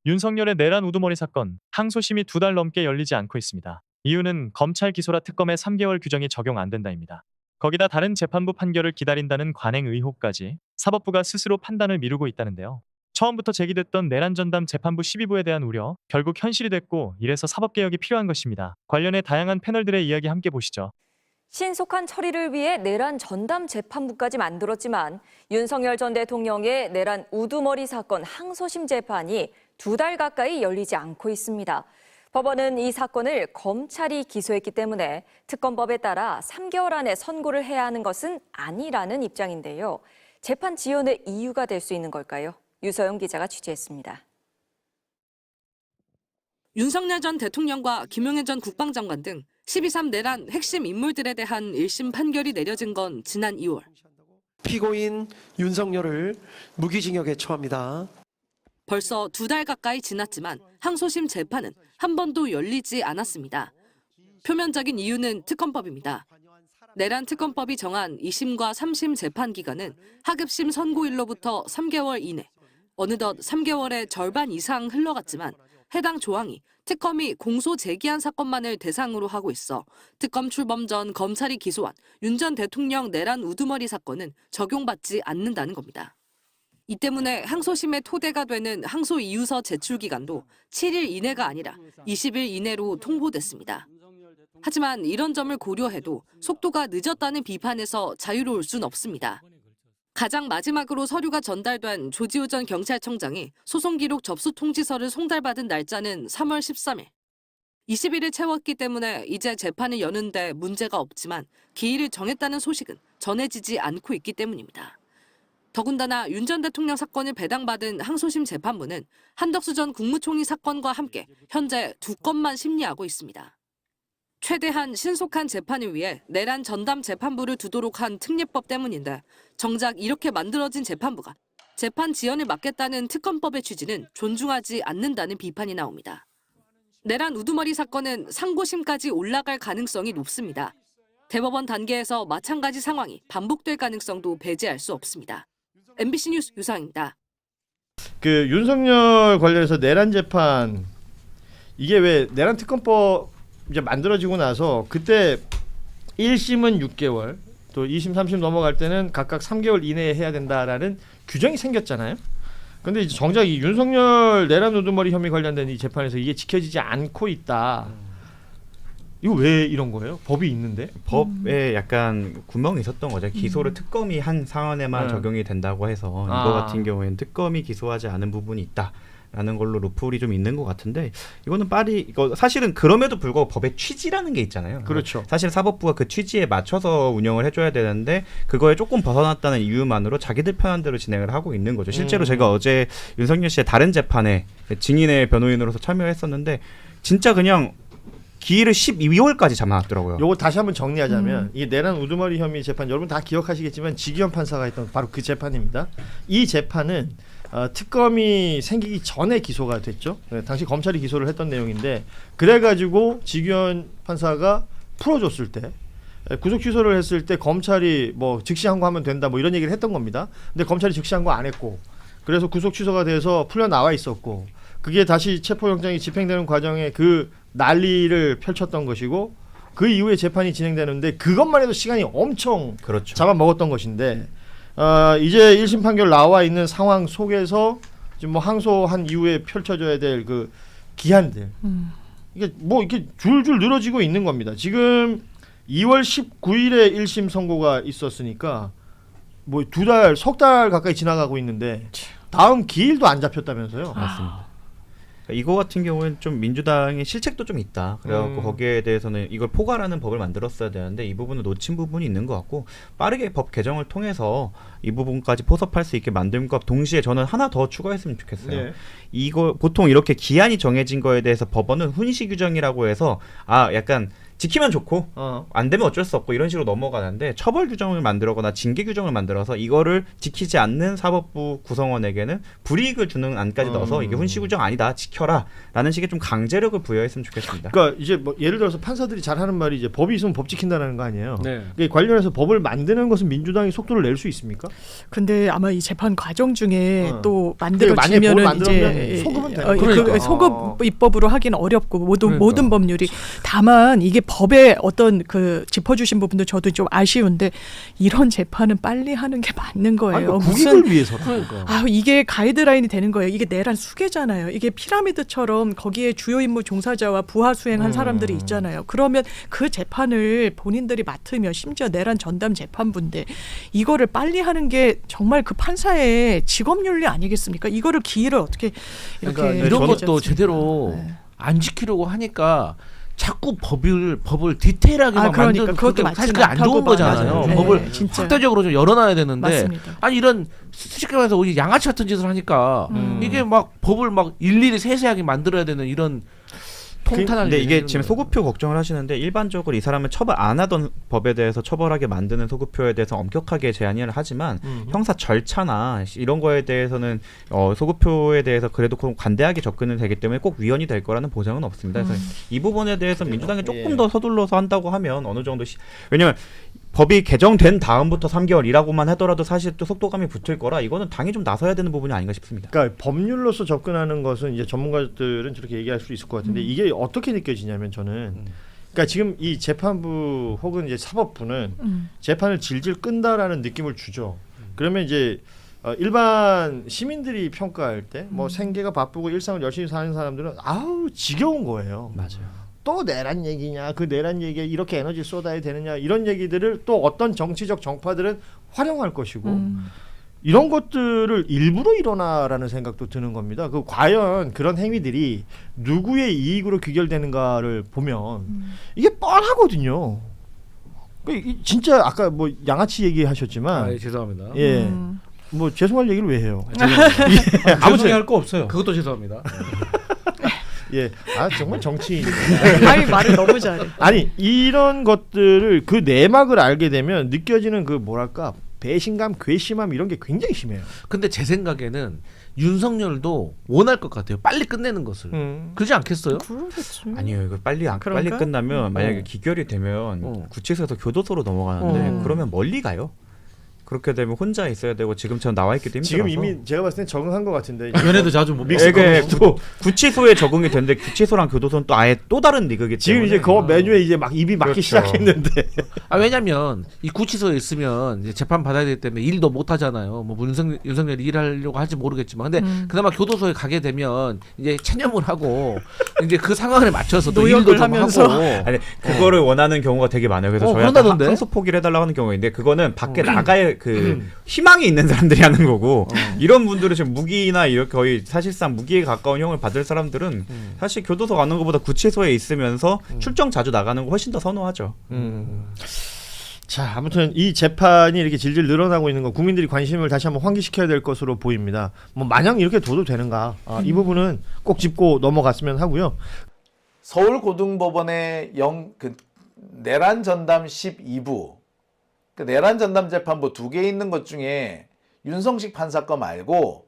윤석열의 내란 우두머리 사건, 항소심이 2달 넘게 열리지 않고 있습니다. 이유는 검찰 기소라 특검의 3개월 규정이 적용 안 된다입니다. 거기다 다른 재판부 판결을 기다린다는 관행 의혹까지 사법부가 스스로 판단을 미루고 있다는데요. 처음부터 제기됐던 내란 전담 재판부 12부에 대한 우려, 결국 현실이 됐고 이래서 사법개혁이 필요한 것입니다. 관련해 다양한 패널들의 이야기 함께 보시죠. 신속한 처리를 위해 내란 전담 재판부까지 만들었지만 윤석열 전 대통령의 내란 우두머리 사건 항소심 재판이 2달 가까이 열리지 않고 있습니다. 법원은 이 사건을 검찰이 기소했기 때문에 특검법에 따라 3개월 안에 선고를 해야 하는 것은 아니라는 입장인데요. 재판 지연의 이유가 될 수 있는 걸까요? 유서영 기자가 취재했습니다. 윤석열 전 대통령과 김용현 전 국방장관 등 12.3 내란 핵심 인물들에 대한 1심 판결이 내려진 건 지난 2월. 피고인 윤석열을 무기징역에 처합니다. 벌써 2달 가까이 지났지만 항소심 재판은 한 번도 열리지 않았습니다. 표면적인 이유는 특검법입니다. 내란 특검법이 정한 2심과 3심 재판 기간은 하급심 선고일로부터 3개월 이내, 어느덧 3개월의 절반 이상 흘러갔지만 해당 조항이 특검이 공소 제기한 사건만을 대상으로 하고 있어 특검 출범 전 검찰이 기소한 윤 전 대통령 내란 우두머리 사건은 적용받지 않는다는 겁니다. 이 때문에 항소심의 토대가 되는 항소 이유서 제출 기간도 7일 이내가 아니라 20일 이내로 통보됐습니다. 하지만 이런 점을 고려해도 속도가 늦었다는 비판에서 자유로울 순 없습니다. 가장 마지막으로 서류가 전달된 조지호 전 경찰청장이 소송 기록 접수 통지서를 송달받은 날짜는 3월 13일. 20일을 채웠기 때문에 이제 재판을 여는데 문제가 없지만 기일을 정했다는 소식은 전해지지 않고 있기 때문입니다. 더군다나 윤 전 대통령 사건을 배당받은 항소심 재판부는 한덕수 전 국무총리 사건과 함께 현재 2건만 심리하고 있습니다. 최대한 신속한 재판을 위해 내란 전담 재판부를 두도록 한 특례법 때문인데 정작 이렇게 만들어진 재판부가 재판 지연을 막겠다는 특검법의 취지는 존중하지 않는다는 비판이 나옵니다. 내란 우두머리 사건은 상고심까지 올라갈 가능성이 높습니다. 대법원 단계에서 마찬가지 상황이 반복될 가능성도 배제할 수 없습니다. MBC 뉴스 유상입니다. 윤석열 관련해서 내란 재판 이게 왜 내란 특검법 이제 만들어지고 나서 그때 1심은 6개월, 또 2심, 3심 넘어갈 때는 각각 3개월 이내에 해야 된다라는 규정이 생겼잖아요. 근데 이제 정작 이 윤석열 내란 우두머리 혐의 관련된 이 재판에서 이게 지켜지지 않고 있다. 이거 왜 이런 거예요? 법이 있는데? 법에 약간 구멍이 있었던 거죠. 기소를 특검이 한 상황에만 적용이 된다고 해서 이거 같은 경우에는 특검이 기소하지 않은 부분이 있다라는 걸로 루플이 좀 있는 것 같은데 이거는 이거 사실은 그럼에도 불구하고 법의 취지라는 게 있잖아요. 그렇죠. 사실 사법부가 그 취지에 맞춰서 운영을 해줘야 되는데 그거에 조금 벗어났다는 이유만으로 자기들 편한 대로 진행을 하고 있는 거죠. 실제로 제가 어제 윤석열 씨의 다른 재판에 증인의 변호인으로서 참여했었는데 진짜 그냥 기일을 12월까지 잡아놨더라고요. 요거 다시 한번 정리하자면 이 내란 우두머리 혐의 재판 여러분 다 기억하시겠지만 지기현 판사가 했던 바로 그 재판입니다. 이 재판은 특검이 생기기 전에 기소가 됐죠. 당시 검찰이 기소를 했던 내용인데 그래가지고 지기현 판사가 풀어줬을 때 구속 취소를 했을 때 검찰이 뭐 즉시 항고하면 된다 뭐 이런 얘기를 했던 겁니다. 근데 검찰이 즉시 항고 안 했고 그래서 구속 취소가 돼서 풀려 나와 있었고 그게 다시 체포영장이 집행되는 과정에 그 난리를 펼쳤던 것이고 그 이후에 재판이 진행되는데 그것만 해도 시간이 엄청 그렇죠. 잡아먹었던 것인데 이제 1심 판결 나와 있는 상황 속에서 지금 뭐 항소한 이후에 펼쳐져야 될 그 기한들 이게 뭐 이렇게 줄줄 늘어지고 있는 겁니다. 지금 2월 19일에 1심 선고가 있었으니까 뭐 2달, 석 달 가까이 지나가고 있는데 다음 기일도 안 잡혔다면서요? 맞습니다. 이거 같은 경우는 좀 민주당의 실책도 좀 있다. 그래갖고 거기에 대해서는 이걸 포괄하는 법을 만들었어야 되는데 이 부분을 놓친 부분이 있는 것 같고 빠르게 법 개정을 통해서 이 부분까지 포섭할 수 있게 만듦과 동시에 저는 하나 더 추가했으면 좋겠어요. 네. 이거 보통 이렇게 기한이 정해진 거에 대해서 법원은 훈시 규정이라고 해서 약간 지키면 좋고 안 되면 어쩔 수 없고 이런 식으로 넘어가는데 처벌 규정을 만들거나 징계 규정을 만들어서 이거를 지키지 않는 사법부 구성원에게는 불이익을 주는 안까지 넣어서 이게 훈시 규정 아니다 지켜라 라는 식의 좀 강제력을 부여했으면 좋겠습니다. 그러니까 이제 뭐 예를 들어서 판사들이 잘 하는 말이 이제 법이 있으면 법 지킨다는 거 아니에요. 네. 그러니까 관련해서 법을 만드는 것은 민주당이 속도를 낼 수 있습니까? 근데 아마 이 재판 과정 중에 또 만약에 법을 만들어지면은 만들면 이제 소급은 되는 그 그러니까. 소급 입법으로 하기는 어렵고 그러니까. 모든 법률이 다만 이게 법에 어떤 그 짚어주신 부분도 저도 좀 아쉬운데 이런 재판은 빨리 하는 게 맞는 거예요. 아니, 국익을 위해서. 그러니까. 이게 가이드라인이 되는 거예요. 이게 내란 수계잖아요. 이게 피라미드처럼 거기에 주요 임무 종사자와 부하 수행한 사람들이 있잖아요. 그러면 그 재판을 본인들이 맡으며 심지어 내란 전담 재판부인데 이거를 빨리 하는 게 정말 그 판사의 직업윤리 아니겠습니까? 이거를 기일을 어떻게 이렇게 그러니까 이런 얘기하지 것도 않습니까? 제대로 네. 안 지키려고 하니까 자꾸 법을 디테일하게 막 그러니까 만드는 그것도 그게 사실 맞지 그게 안 좋은 않다고 거잖아요. 봐요. 네, 법을 진짜. 확대적으로 좀 열어놔야 되는데 맞습니다. 아니 이런 쉽게 말해서 오히려 양아치 같은 짓을 하니까 이게 막 법을 막 일일이 세세하게 만들어야 되는 이런 통탄하게. 근데 이게 되는 지금 거예요. 소급표 걱정을 하시는데 일반적으로 이 사람을 처벌 안 하던 법에 대해서 처벌하게 만드는 소급표에 대해서 엄격하게 제한을 하지만 형사 절차나 이런 거에 대해서는 소급표에 대해서 그래도 관대하게 접근은 되기 때문에 꼭 위헌이 될 거라는 보장은 없습니다. 그래서 이 부분에 대해서 민주당이 조금 더 서둘러서 한다고 하면 어느 정도 왜냐면 법이 개정된 다음부터 3개월이라고만 하더라도 사실 또 속도감이 붙을 거라 이거는 당이 좀 나서야 되는 부분이 아닌가 싶습니다. 그러니까 법률로서 접근하는 것은 이제 전문가들은 저렇게 얘기할 수 있을 것 같은데 이게 어떻게 느껴지냐면 저는 그러니까 지금 이 재판부 혹은 이제 사법부는 재판을 질질 끈다라는 느낌을 주죠. 그러면 이제 일반 시민들이 평가할 때 뭐 생계가 바쁘고 일상을 열심히 사는 사람들은 아우 지겨운 거예요. 맞아요. 또 내란 얘기냐 그 내란 얘기에 이렇게 에너지 쏟아야 되느냐 이런 얘기들을 또 어떤 정치적 정파들은 활용할 것이고 이런 것들을 일부러 일어나라는 생각도 드는 겁니다. 그 과연 그런 행위들이 누구의 이익으로 귀결되는가를 보면 이게 뻔하거든요. 진짜 아까 뭐 양아치 얘기하셨지만 예, 죄송합니다. 예. 뭐 죄송할 얘기를 왜 해요? 아무튼 할거 없어요. 그것도 죄송합니다. 예. 정말 정치인. 아이 말을 너무 잘해. 아니 이런 것들을 그 내막을 알게 되면 느껴지는 그 뭐랄까 배신감, 괘씸함 이런 게 굉장히 심해요. 근데 제 생각에는 윤석열도 원할 것 같아요. 빨리 끝내는 것을. 그러지 않겠어요? 그러겠지. 아니요, 이거 빨리 그런가? 끝나면 만약에 기결이 되면 구치소에서 교도소로 넘어가는데 그러면 멀리 가요. 그렇게 되면 혼자 있어야 되고 지금처럼 나와 있기도 힘들어서 지금 이미 제가 봤을 땐 적응한 것 같은데. 연애도 자주 못 이게 또 구치소에 적응이 되는데 구치소랑 교도소는 또 아예 또 다른 리그기 때문에 지금 이제 그 메뉴에 이제 막 입이 막기 그렇죠. 시작했는데. 왜냐면 이 구치소에 있으면 이제 재판 받아야 되기 때문에 일도 못 하잖아요. 뭐 윤석열이 일하려고 할지 모르겠지만, 근데 그나마 교도소에 가게 되면 이제 체념을 하고 이제 그 상황에 맞춰서 또 일도 노역을 좀 하면서. 하고. 아니 그거를 원하는 경우가 되게 많아요. 그래서 저희한테 그런다던데? 항소 포기를 해달라고 하는 경우가 있는데 그거는 밖에 나갈 그 희망이 있는 사람들이 하는 거고 이런 분들은 지금 무기나 이렇게 거의 사실상 무기에 가까운 형을 받을 사람들은 사실 교도소 가는 것보다 구치소에 있으면서 출정 자주 나가는 거 훨씬 더 선호하죠. 자, 아무튼 이 재판이 이렇게 질질 늘어나고 있는 거 국민들이 관심을 다시 한번 환기시켜야 될 것으로 보입니다. 뭐 마냥 이렇게 둬도 되는가? 이 부분은 꼭 짚고 넘어갔으면 하고요. 서울고등법원의 내란 전담 12부 그 내란 전담 재판부 2개 있는 것 중에 윤성식 판사 거 말고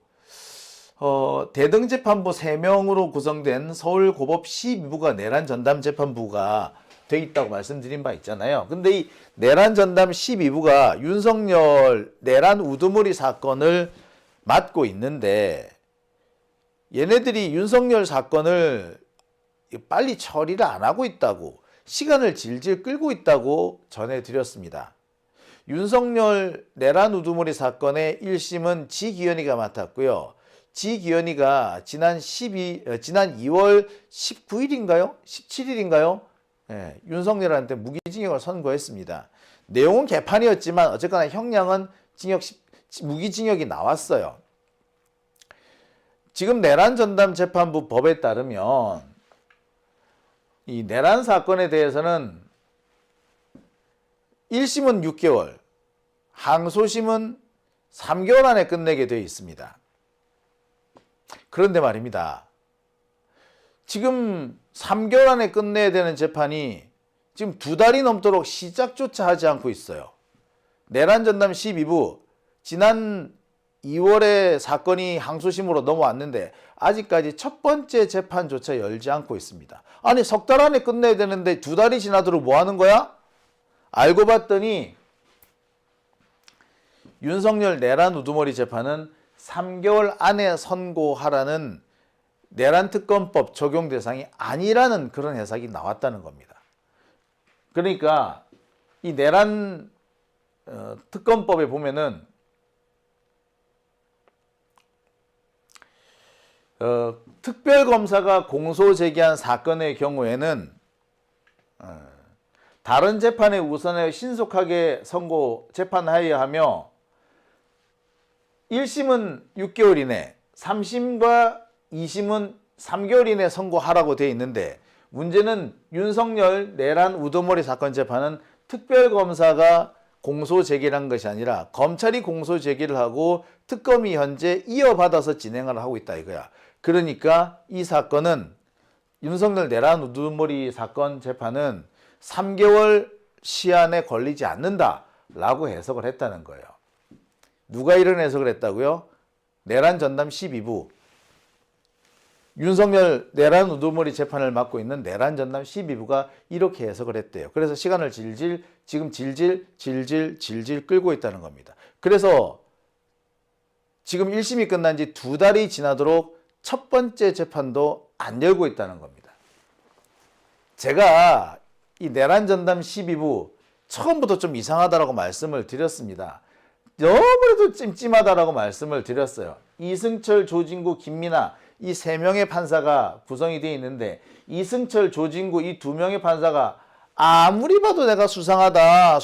대등재판부 3명으로 구성된 서울고법 12부가 내란 전담 재판부가 돼 있다고 말씀드린 바 있잖아요. 근데 이 내란 전담 12부가 윤석열 내란 우두머리 사건을 맡고 있는데 얘네들이 윤석열 사건을 빨리 처리를 안 하고 있다고 시간을 질질 끌고 있다고 전해드렸습니다. 윤석열 내란 우두머리 사건의 1심은 지기현이가 맡았고요. 지기현이가 지난 2월 19일인가요? 17일인가요? 네, 윤석열한테 무기징역을 선고했습니다. 내용은 개판이었지만 어쨌거나 형량은 무기징역이 나왔어요. 지금 내란 전담 재판부 법에 따르면 이 내란 사건에 대해서는 1심은 6개월, 항소심은 3개월 안에 끝내게 되어 있습니다. 그런데 말입니다. 지금 3개월 안에 끝내야 되는 재판이 지금 2달이 넘도록 시작조차 하지 않고 있어요. 내란 전담 12부 지난 2월에 사건이 항소심으로 넘어왔는데 아직까지 첫 번째 재판조차 열지 않고 있습니다. 아니 석 달 안에 끝내야 되는데 2달이 지나도록 뭐 하는 거야? 알고 봤더니 윤석열 내란 우두머리 재판은 3개월 안에 선고하라는 내란 특검법 적용 대상이 아니라는 그런 해석이 나왔다는 겁니다. 그러니까 이 내란 특검법에 보면은 특별검사가 공소 제기한 사건의 경우에는 다른 재판에 우선하여 신속하게 선고 재판하여야 하며 1심은 6개월 이내, 3심과 2심은 3개월 이내 선고하라고 되어 있는데 문제는 윤석열 내란 우두머리 사건 재판은 특별검사가 공소 제기를 한 것이 아니라 검찰이 공소 제기를 하고 특검이 현재 이어받아서 진행을 하고 있다 이거야. 그러니까 이 사건은 윤석열 내란 우두머리 사건 재판은 3개월 시한에 걸리지 않는다라고 해석을 했다는 거예요. 누가 이런 해석을 했다고요? 내란 전담 12부. 윤석열 내란 우두머리 재판을 맡고 있는 내란 전담 12부가 이렇게 해석을 했대요. 그래서 시간을 지금 질질 끌고 있다는 겁니다. 그래서 지금 1심이 끝난 지 2달이 지나도록 첫 번째 재판도 안 열고 있다는 겁니다. 제가 이 내란 전담 12부 처음부터 좀 이상하다라고 말씀을 드렸습니다. 너무나도 찜찜하다라고 말씀을 드렸어요. 이승철, 조진구, 김민아 이 3명의 판사가 구성이 되어 있는데 이승철, 조진구 이 2명의 판사가 아무리 봐도 내가 수상하다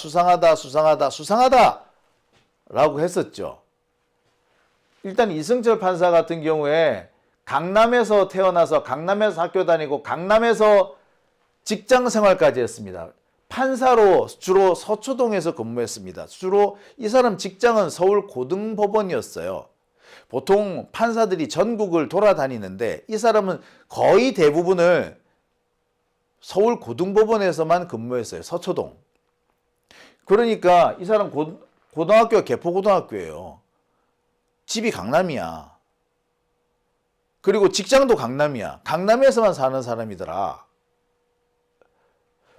라고 했었죠. 일단 이승철 판사 같은 경우에 강남에서 태어나서 강남에서 학교 다니고 강남에서 직장 생활까지 했습니다. 판사로 주로 서초동에서 근무했습니다. 주로 이 사람 직장은 서울 고등법원이었어요. 보통 판사들이 전국을 돌아다니는데 이 사람은 거의 대부분을 서울 고등법원에서만 근무했어요. 서초동. 그러니까 이 사람 고등학교가 개포고등학교예요. 집이 강남이야. 그리고 직장도 강남이야. 강남에서만 사는 사람이더라.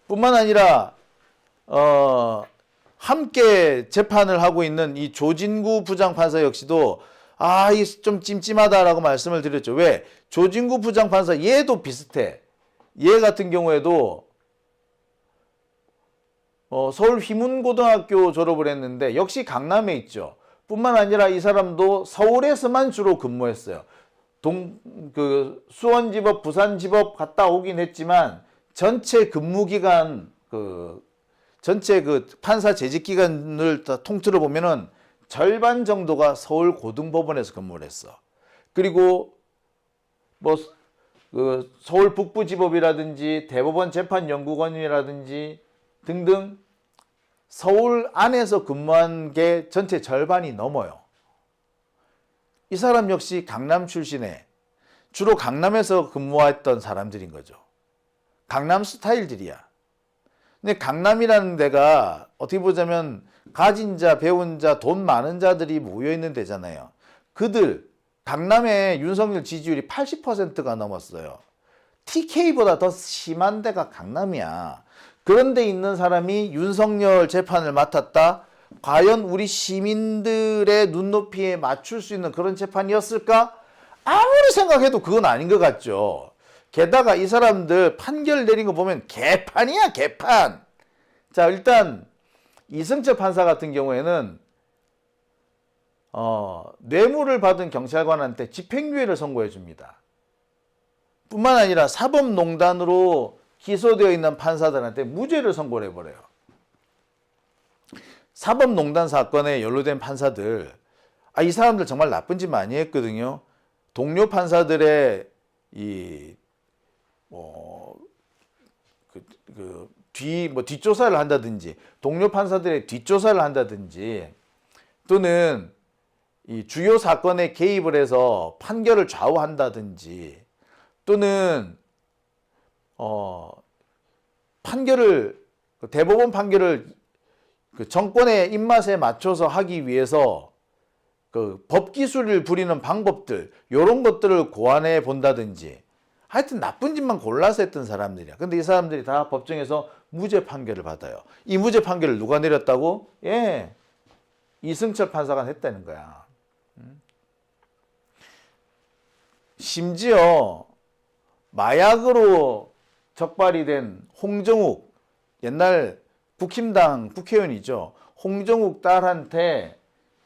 뿐만 아니라 함께 재판을 하고 있는 이 조진구 부장판사 역시도 이 좀 찜찜하다라고 말씀을 드렸죠. 왜? 조진구 부장판사 얘도 비슷해. 얘 같은 경우에도 서울 휘문고등학교 졸업을 했는데 역시 강남에 있죠. 뿐만 아니라 이 사람도 서울에서만 주로 근무했어요. 수원지법, 부산지법 갔다 오긴 했지만 전체 근무기간, 전체 판사 재직기간을 다 통틀어 보면은 절반 정도가 서울 고등법원에서 근무를 했어. 그리고 서울 북부지법이라든지 대법원 재판연구원이라든지 등등 서울 안에서 근무한 게 전체 절반이 넘어요. 이 사람 역시 강남 출신에 주로 강남에서 근무했던 사람들인 거죠. 강남 스타일들이야. 근데 강남이라는 데가 어떻게 보자면 가진 자, 배운 자, 돈 많은 자들이 모여있는 데잖아요. 강남의 윤석열 지지율이 80%가 넘었어요. TK보다 더 심한 데가 강남이야. 그런 데 있는 사람이 윤석열 재판을 맡았다? 과연 우리 시민들의 눈높이에 맞출 수 있는 그런 재판이었을까? 아무리 생각해도 그건 아닌 것 같죠. 게다가 이 사람들 판결 내린 거 보면 개판이야, 개판. 자, 일단 이승철 판사 같은 경우에는 뇌물을 받은 경찰관한테 집행유예를 선고해 줍니다. 뿐만 아니라 사법농단으로 기소되어 있는 판사들한테 무죄를 선고를 해버려요. 사법농단 사건에 연루된 판사들, 이 사람들 정말 나쁜 짓 많이 했거든요. 동료 판사들의 뒷조사를 한다든지, 동료 판사들의 뒷조사를 한다든지, 또는 이 주요 사건에 개입을 해서 판결을 좌우한다든지, 또는 판결을 대법원 판결을 그 정권의 입맛에 맞춰서 하기 위해서 그 법기술을 부리는 방법들, 이런 것들을 고안해 본다든지, 하여튼 나쁜 짓만 골라서 했던 사람들이야. 근데 이 사람들이 다 법정에서 무죄 판결을 받아요. 이 무죄 판결을 누가 내렸다고? 예, 이승철 판사가 냈다는 거야. 심지어 마약으로 적발이 된 홍정욱, 옛날 국힘당 국회의원이죠. 홍정욱 딸한테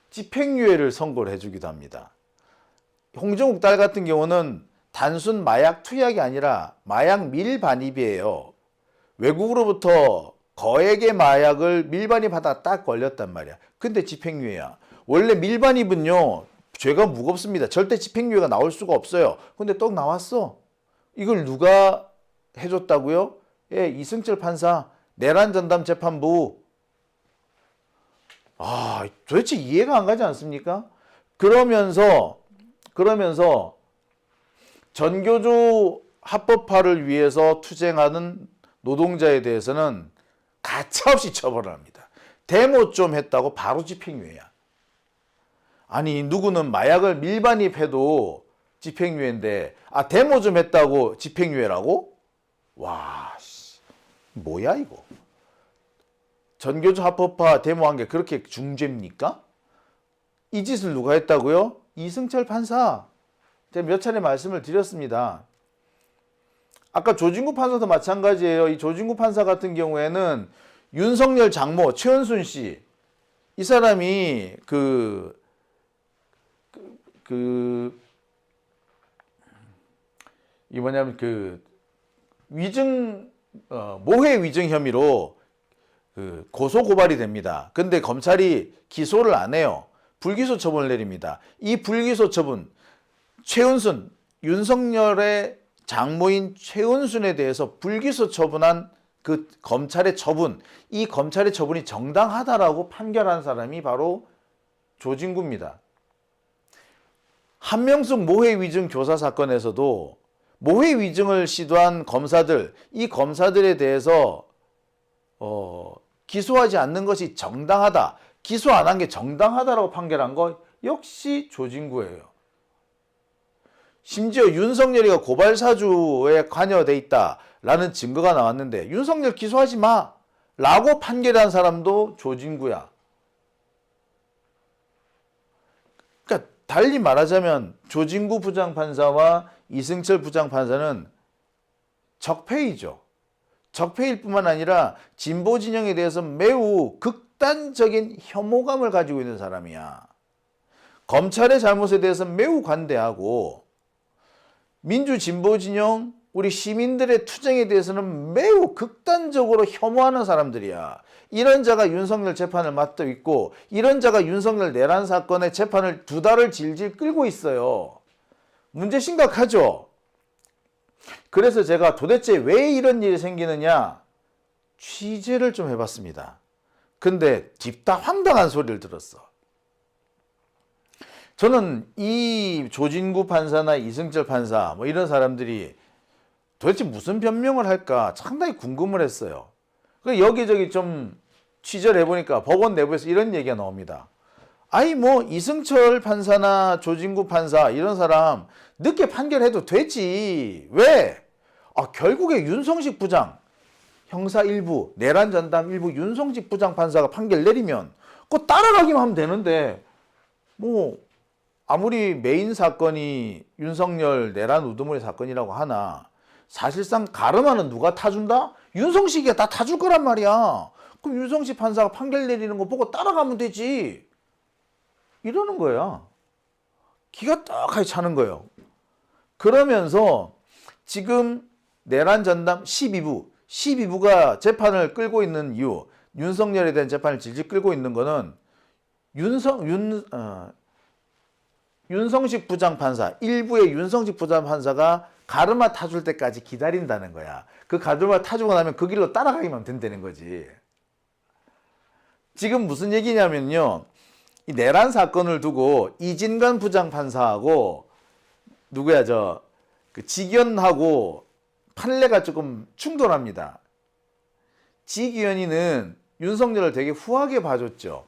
집행유예를 선고를 해주기도 합니다. 홍정욱 딸 같은 경우는 단순 마약 투약이 아니라 마약 밀반입이에요. 외국으로부터 거액의 마약을 밀반입하다 딱 걸렸단 말이야. 근데 집행유예야. 원래 밀반입은요, 죄가 무겁습니다. 절대 집행유예가 나올 수가 없어요. 근데 또 나왔어. 이걸 누가 해줬다고요? 예, 이승철 판사, 내란 전담 재판부. 아, 도대체 이해가 안 가지 않습니까? 그러면서 전교조 합법화를 위해서 투쟁하는 노동자에 대해서는 가차없이 처벌을 합니다. 데모 좀 했다고 바로 집행유예야. 아니, 누구는 마약을 밀반입해도 집행유예인데, 아, 데모 좀 했다고 집행유예라고? 와, 뭐야 이거? 전교조 합법화 데모한 게 그렇게 중죄입니까? 이 짓을 누가 했다고요? 이승철 판사. 제가 몇 차례 말씀을 드렸습니다. 아까 조진구 판사도 마찬가지예요. 이 조진구 판사 같은 경우에는 윤석열 장모 최은순 씨, 이 사람이 이 뭐냐면 모해 위증 혐의로 고소 고발이 됩니다. 근데 검찰이 기소를 안 해요. 불기소 처분을 내립니다. 이 불기소 처분, 최은순, 윤석열의 장모인 최은순에 대해서 불기소 처분한 그 검찰의 처분, 이 검찰의 처분이 정당하다라고 판결한 사람이 바로 조진구입니다. 한명숙 모해 위증 교사 사건에서도 모해 위증을 시도한 검사들, 이 검사들에 대해서 기소하지 않는 것이 정당하다, 기소 안 한 게 정당하다라고 판결한 거 역시 조진구예요. 심지어 윤석열이가 고발 사주에 관여돼 있다라는 증거가 나왔는데 윤석열 기소하지 마 라고 판결한 사람도 조진구야. 그러니까 달리 말하자면 조진구 부장판사와 이승철 부장판사는 적폐이죠. 적폐일 뿐만 아니라 진보 진영에 대해서 매우 극단적인 혐오감을 가지고 있는 사람이야. 검찰의 잘못에 대해서 매우 관대하고 민주 진보 진영, 우리 시민들의 투쟁에 대해서는 매우 극단적으로 혐오하는 사람들이야. 이런 자가 윤석열 재판을 맡고 있고 이런 자가 윤석열 내란 사건의 재판을 2달을 질질 끌고 있어요. 문제 심각하죠? 그래서 제가 도대체 왜 이런 일이 생기느냐 취재를 좀 해봤습니다. 근데 딥다 황당한 소리를 들었어. 저는 이 조진구 판사나 이승철 판사 뭐 이런 사람들이 도대체 무슨 변명을 할까 상당히 궁금을 했어요. 여기저기 좀 취재를 해보니까 법원 내부에서 이런 얘기가 나옵니다. 아니 뭐 이승철 판사나 조진구 판사 이런 사람 늦게 판결해도 되지. 왜? 결국에 윤성식 부장 형사 1부 내란 전담 1부 윤성식 부장 판사가 판결 내리면 그거 따라가기만 하면 되는데 뭐 아무리 메인 사건이 윤석열 내란 우두머리 사건이라고 하나 사실상 가르마는 누가 타준다? 윤성식이가 다 타줄 거란 말이야. 그럼 윤성식 판사가 판결 내리는 거 보고 따라가면 되지. 이러는 거야. 기가 떡하게 차는 거예요. 그러면서 지금 내란 전담 12부가 재판을 끌고 있는 이유, 윤석열에 대한 재판을 질질 끌고 있는 거는 윤성식 부장판사, 일부의 윤성식 부장판사가 가르마 타줄 때까지 기다린다는 거야. 그 가르마 타주고 나면 그 길로 따라가기만 된다는 거지. 지금 무슨 얘기냐면요. 이 내란 사건을 두고 이진관 부장판사하고 누구야 직연하고 판례가 조금 충돌합니다. 지기현이는 윤석열을 되게 후하게 봐줬죠.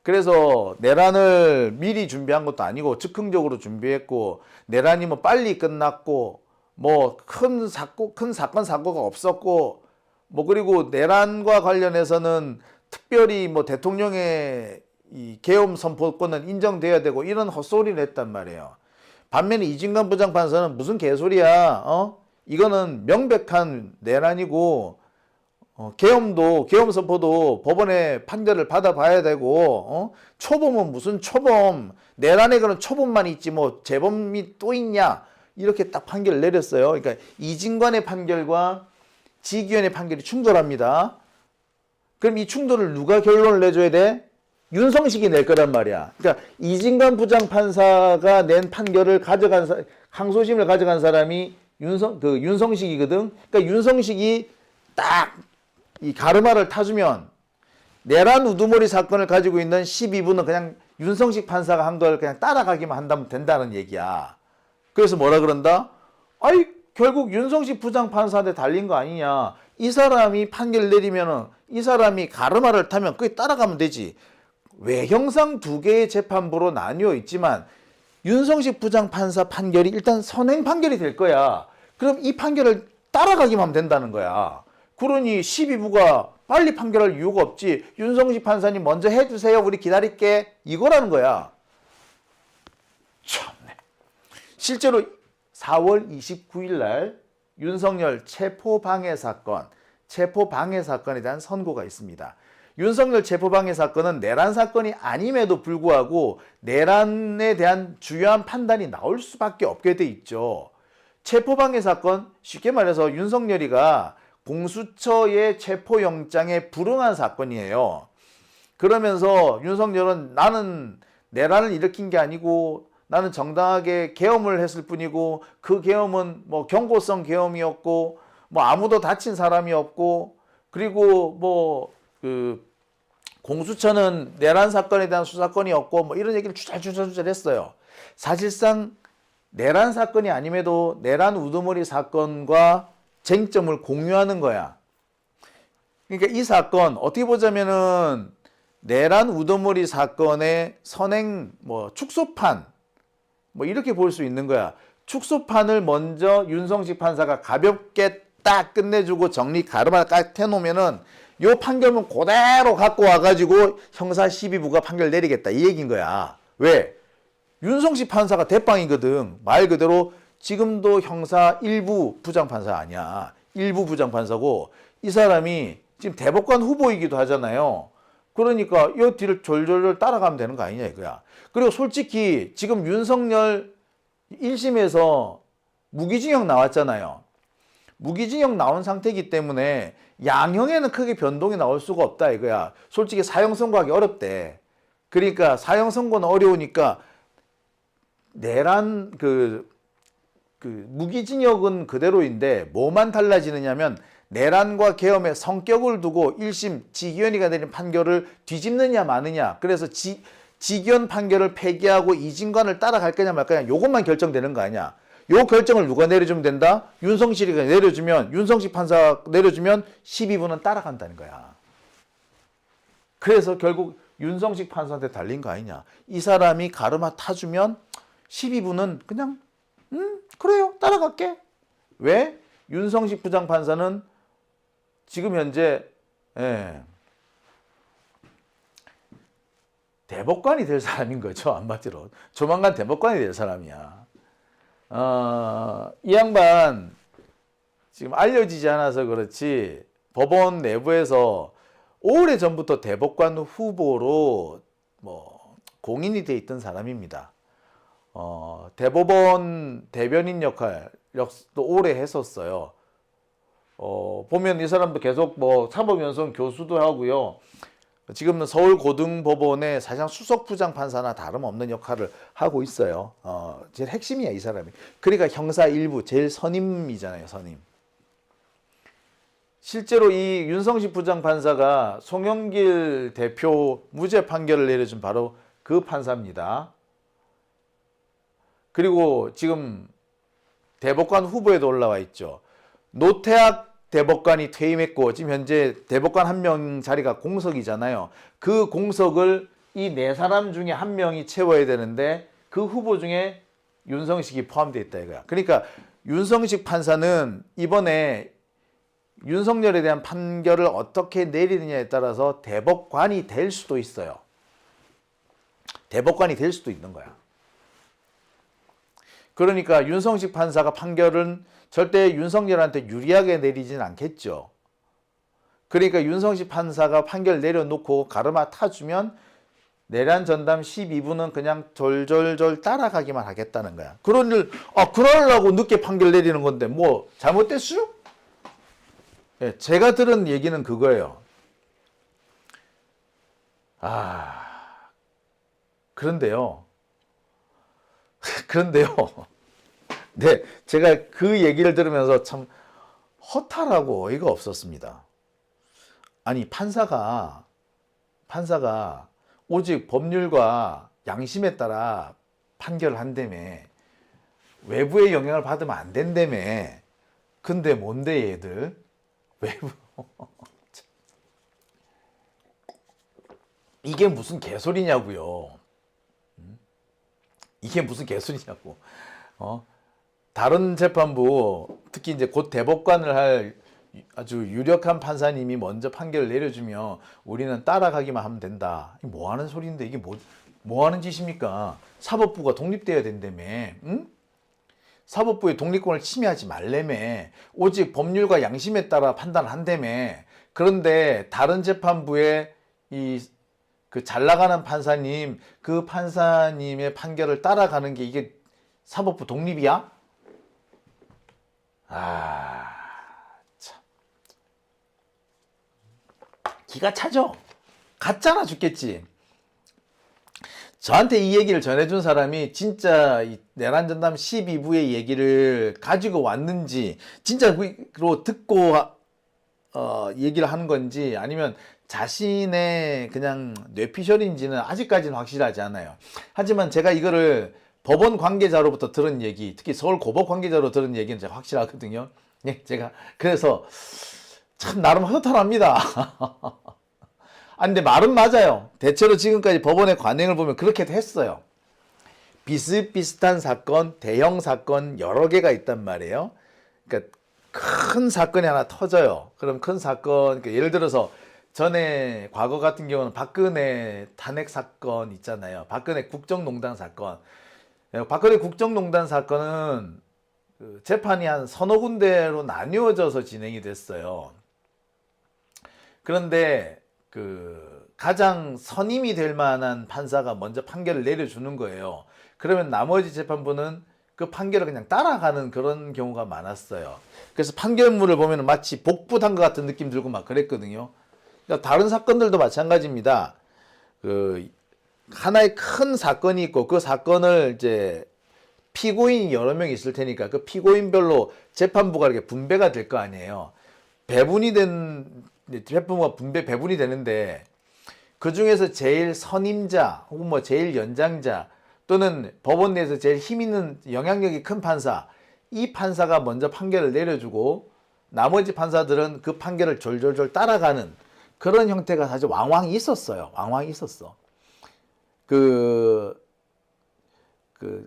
그래서 내란을 미리 준비한 것도 아니고 즉흥적으로 준비했고, 내란이 뭐 빨리 끝났고, 뭐 큰 사건 사고가 없었고, 뭐 그리고 내란과 관련해서는 특별히 뭐 대통령의 이 계엄 선포권은 인정돼야 되고 이런 헛소리를 했단 말이에요. 반면에 이진관 부장판사는 무슨 개소리야, 이거는 명백한 내란이고, 계엄 선포도 법원의 판결을 받아봐야 되고, 초범은 무슨 초범, 내란에 그런 초범만 있지 뭐 재범이 또 있냐, 이렇게 딱 판결을 내렸어요. 그러니까 이진관의 판결과 지기현의 판결이 충돌합니다. 그럼 이 충돌을 누가 결론을 내줘야 돼? 윤성식이 낼 거란 말이야. 그러니까 이진관 부장판사가 낸 판결을 항소심을 가져간 사람이 윤성식이거든. 그러니까 윤성식이 딱 이 가르마를 타주면 내란 우두머리 사건을 가지고 있는 12부는 그냥 윤성식 판사가 한 걸 그냥 따라가기만 한다면 된다는 얘기야. 그래서 뭐라 그런다? 아이, 결국 윤성식 부장판사한테 달린 거 아니냐. 이 사람이 판결 내리면은 이 사람이 가르마를 타면 그게 따라가면 되지. 외형상 두 개의 재판부로 나뉘어 있지만 윤성식 부장판사 판결이 일단 선행 판결이 될 거야. 그럼 이 판결을 따라가기만 하면 된다는 거야. 그러니 12부가 빨리 판결할 이유가 없지. 윤성식 판사님 먼저 해주세요. 우리 기다릴게. 이거라는 거야. 참네. 실제로 4월 29일 날 윤석열 체포방해 사건에 대한 선고가 있습니다. 윤석열 체포방해 사건은 내란 사건이 아님에도 불구하고 내란에 대한 주요한 판단이 나올 수밖에 없게 돼 있죠. 체포방해 사건, 쉽게 말해서 윤석열이가 공수처의 체포영장에 불응한 사건이에요. 그러면서 윤석열은 나는 내란을 일으킨 게 아니고 나는 정당하게 계엄을 했을 뿐이고 그 계엄은 뭐 경고성 계엄이었고 뭐 아무도 다친 사람이 없고 그리고 뭐 그 공수처는 내란 사건에 대한 수사권이었고 뭐 이런 얘기를 주절주절 했어요. 사실상 내란 사건이 아님에도 내란 우두머리 사건과 쟁점을 공유하는 거야. 그러니까 이 사건 어떻게 보자면은 내란 우두머리 사건의 선행 뭐 축소판 뭐 이렇게 볼 수 있는 거야. 축소판을 먼저 윤성식 판사가 가볍게 딱 끝내주고 정리 가르마 딱 해놓으면은 요 판결문 그대로 갖고 와가지고 형사 12부가 판결 내리겠다 이 얘기인 거야. 왜? 윤성식 판사가 대빵이거든. 말 그대로 지금도 형사 1부 부장판사 아니야. 1부 부장판사고 이 사람이 지금 대법관 후보이기도 하잖아요. 그러니까 이 뒤를 졸졸졸 따라가면 되는 거 아니냐 이거야. 그리고 솔직히 지금 윤석열 1심에서 무기징역 나왔잖아요. 무기징역 나온 상태이기 때문에 양형에는 크게 변동이 나올 수가 없다 이거야. 솔직히 사형 선고하기 어렵대. 그러니까 사형 선고는 어려우니까 내란 무기징역은 그대로인데 뭐만 달라지느냐면 내란과 계엄의 성격을 두고 1심 지기현이가 내린 판결을 뒤집느냐 마느냐. 그래서 지기현 판결을 폐기하고 이진관을 따라갈 거냐 말 거냐 요것만 결정되는 거 아니야. 요 결정을 누가 내려주면 된다? 윤성식이가 내려주면 윤성식 판사가 내려주면 12부는 따라간다는 거야. 그래서 결국 윤성식 판사한테 달린 거 아니냐. 이 사람이 가르마 타주면 12부는 그냥 그래요 따라갈게. 왜? 윤성식 부장판사는 지금 현재 대법관이 될 사람인 거죠. 한마디로 조만간 대법관이 될 사람이야. 이 양반 지금 알려지지 않아서 그렇지 법원 내부에서 오래전부터 대법관 후보로 뭐 공인이 돼 있던 사람입니다. 대법원 대변인 역할도 오래 했었어요. 보면 이 사람도 계속 뭐 사법연수원 교수도 하고요. 지금은 서울고등법원의 사실상 수석부장 판사나 다름없는 역할을 하고 있어요. 제일 핵심이야 이 사람이. 그러니까 형사 1부 제일 선임이잖아요. 선임. 실제로 이 윤성식 부장판사가 송영길 대표 무죄 판결을 내려준 바로 그 판사입니다. 그리고 지금 대법관 후보에도 올라와 있죠. 노태학 대법관이 퇴임했고 지금 현재 대법관 한 명 자리가 공석이잖아요. 그 공석을 이 네 사람 중에 한 명이 채워야 되는데 그 후보 중에 윤성식이 포함되어 있다 이거야. 그러니까 윤성식 판사는 이번에 윤석열에 대한 판결을 어떻게 내리느냐에 따라서 대법관이 될 수도 있어요. 대법관이 될 수도 있는 거야. 그러니까 윤성식 판사가 판결은 절대 윤석열한테 유리하게 내리진 않겠죠. 그러니까 윤성식 판사가 판결 내려놓고 가르마 타주면 내란 전담 12부는 그냥 졸졸졸 따라가기만 하겠다는 거야. 그러려고 늦게 판결 내리는 건데 뭐 잘못됐어요? 예, 제가 들은 얘기는 그거예요. 그런데요. 네, 제가 그 얘기를 들으면서 참 허탈하고 어이가 없었습니다. 아니, 판사가 오직 법률과 양심에 따라 판결을 한다며, 외부의 영향을 받으면 안 된다며. 근데 뭔데 얘들? 외부 이게 무슨 개소리냐고요. 이게 무슨 개소리냐고. 다른 재판부, 특히 이제 곧 대법관을 할 아주 유력한 판사님이 먼저 판결을 내려주면 우리는 따라가기만 하면 된다. 뭐 하는 소리인데 이게 뭐 하는 짓입니까? 사법부가 독립돼야 된다며. 응? 사법부의 독립권을 침해하지 말라며. 오직 법률과 양심에 따라 판단을 한다며. 그런데 다른 재판부의 그 잘 나가는 판사님, 그 판사님의 판결을 따라가는 게 이게 사법부 독립이야? 참. 기가 차죠? 가짜나 죽겠지. 저한테 이 얘기를 전해준 사람이 진짜 이 내란전담 12부의 얘기를 가지고 왔는지, 진짜 그로 듣고 얘기를 하는 건지, 아니면 자신의 그냥 뇌피셜인지는 아직까지는 확실하지 않아요. 하지만 제가 이거를 법원 관계자로부터 들은 얘기, 특히 서울 고법 관계자로 들은 얘기는 제가 확실하거든요. 예, 제가 그래서 참 나름 허탈합니다. 근데 말은 맞아요. 대체로 지금까지 법원의 관행을 보면 그렇게도 했어요. 비슷비슷한 사건, 대형 사건 여러 개가 있단 말이에요. 그러니까 큰 사건이 하나 터져요. 그럼 큰 사건, 그러니까 예를 들어서 전에 과거 같은 경우는 박근혜 탄핵 사건 있잖아요. 박근혜 국정농단 사건. 박근혜 국정농단 사건은 재판이 한 서너 군데로 나뉘어져서 진행이 됐어요. 그런데 가장 선임이 될 만한 판사가 먼저 판결을 내려주는 거예요. 그러면 나머지 재판부는 그 판결을 그냥 따라가는 그런 경우가 많았어요. 그래서 판결문을 보면 마치 복붙한 것 같은 느낌 들고 막 그랬거든요. 그러니까 다른 사건들도 마찬가지입니다. 하나의 큰 사건이 있고 그 사건을 이제 피고인이 여러 명 있을 테니까 그 피고인별로 재판부가 이렇게 분배가 될 거 아니에요. 재판부가 배분이 되는데 그 중에서 제일 선임자 혹은 뭐 제일 연장자 또는 법원 내에서 제일 힘 있는 영향력이 큰 판사, 이 판사가 먼저 판결을 내려주고 나머지 판사들은 그 판결을 졸졸졸 따라가는 그런 형태가 사실 왕왕 있었어요. 왕왕 있었어.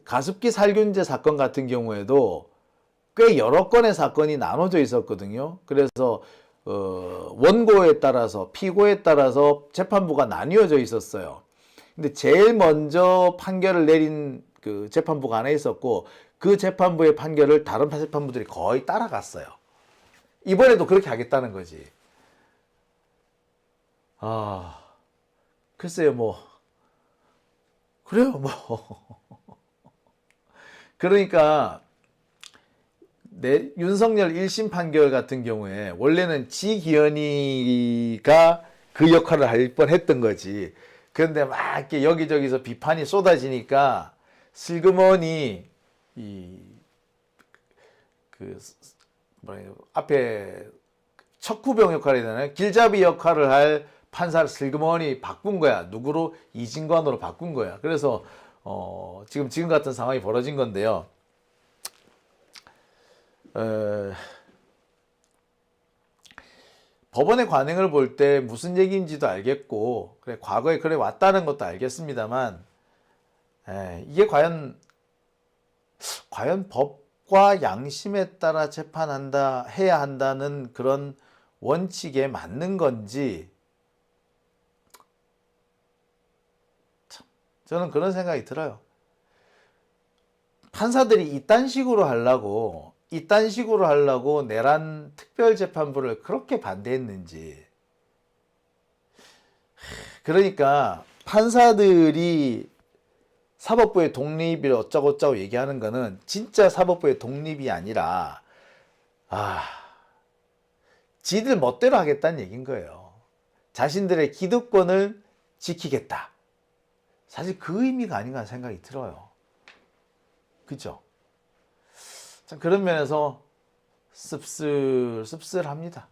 가습기 살균제 사건 같은 경우에도 꽤 여러 건의 사건이 나눠져 있었거든요. 그래서 원고에 따라서 피고에 따라서 재판부가 나뉘어져 있었어요. 근데 제일 먼저 판결을 내린 그 재판부가 하나 있었고 그 재판부의 판결을 다른 재판부들이 거의 따라갔어요. 이번에도 그렇게 하겠다는 거지. 글쎄요, 뭐 그래요, 뭐. 그러니까 윤석열 1심 판결 같은 경우에 원래는 지기현이가 그 역할을 할 뻔했던 거지. 그런데 막 이렇게 여기저기서 비판이 쏟아지니까 슬그머니 앞에 척후병 역할이 되나요? 길잡이 역할을 할 판사를 슬그머니 바꾼 거야. 누구로? 이진관으로 바꾼 거야. 그래서 지금 같은 상황이 벌어진 건데요. 법원의 관행을 볼 때 무슨 얘기인지도 알겠고, 그래 과거에 그래 왔다는 것도 알겠습니다만, 이게 과연 법과 양심에 따라 해야 한다는 그런 원칙에 맞는 건지, 참, 저는 그런 생각이 들어요. 판사들이 이딴 식으로 하려고 내란 특별재판부를 그렇게 반대했는지. 그러니까 판사들이 사법부의 독립을 어쩌고저쩌고 얘기하는 거는 진짜 사법부의 독립이 아니라 지들 멋대로 하겠다는 얘기인 거예요. 자신들의 기득권을 지키겠다. 사실 그 의미가 아닌가 생각이 들어요. 그죠? 참 그런 면에서 씁쓸합니다.